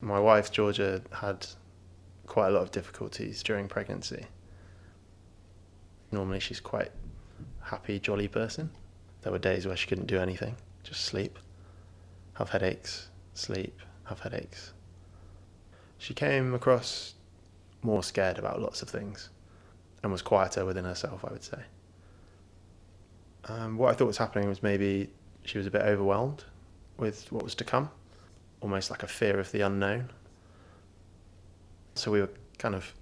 My wife, Georgia, had quite a lot of difficulties during pregnancy. Normally she's quite a happy, jolly person. There were days where she couldn't do anything, just sleep, have headaches, sleep, have headaches. She came across more scared about lots of things and was quieter within herself, I would say. What I thought was happening was maybe she was a bit overwhelmed with what was to come, almost like a fear of the unknown. So we were kind of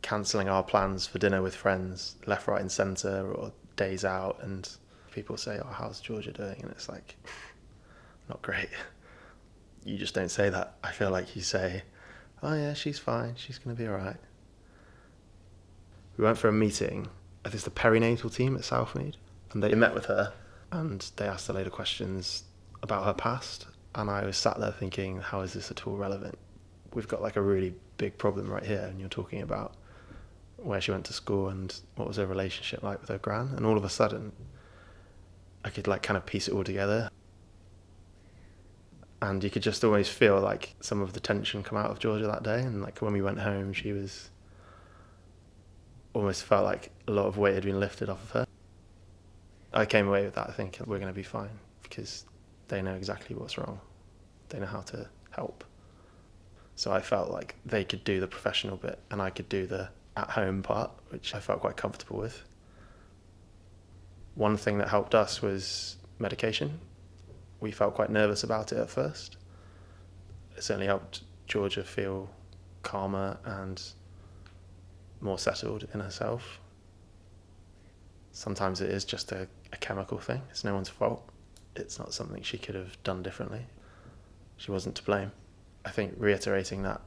cancelling our plans for dinner with friends, left, right and centre, or days out, and people say, "Oh, how's Georgia doing?" And it's like, not great. You just don't say that. I feel like you say, "Oh yeah, she's fine, she's going to be all right." We went for a meeting. I think it's the perinatal team at Southmead, and they met with her and they asked a load of questions about her past, and I was sat there thinking, how is this at all relevant? We've got like a really big problem right here, and you're talking about where she went to school and what was her relationship like with her gran, and all of a sudden I could like kind of piece it all together, and you could just always feel like some of the tension come out of Georgia that day. And like when we went home, she was almost felt like a lot of weight had been lifted off of her. I came away with that thinking we're going to be fine because they know exactly what's wrong, they know how to help. So I felt like they could do the professional bit and I could do the at-home part, which I felt quite comfortable with. One thing that helped us was medication. We felt quite nervous about it at first. It certainly helped Georgia feel calmer and more settled in herself. Sometimes it is just a chemical thing. It's no one's fault. It's not something she could have done differently. She wasn't to blame. I think reiterating that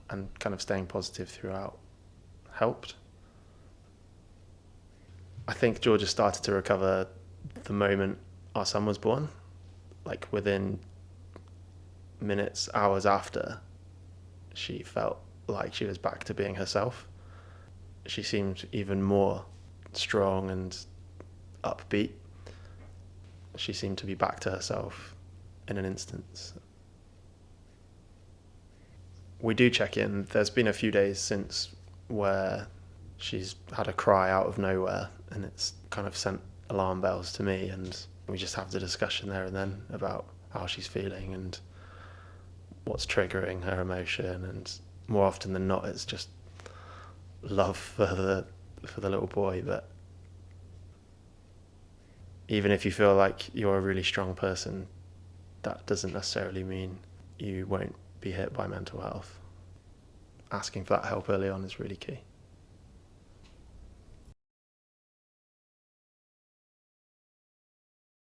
and kind of staying positive throughout helped. I think Georgia started to recover the moment our son was born. Like within minutes, hours after, she felt like she was back to being herself. She seemed even more strong and upbeat. She seemed to be back to herself in an instant. We do check in. There's been a few days since where she's had a cry out of nowhere, and it's kind of sent alarm bells to me, and we just have the discussion there and then about how she's feeling and what's triggering her emotion. And more often than not, it's just love for the little boy. But even if you feel like you're a really strong person, that doesn't necessarily mean you won't be hit by mental health. Asking for that help early on is really key.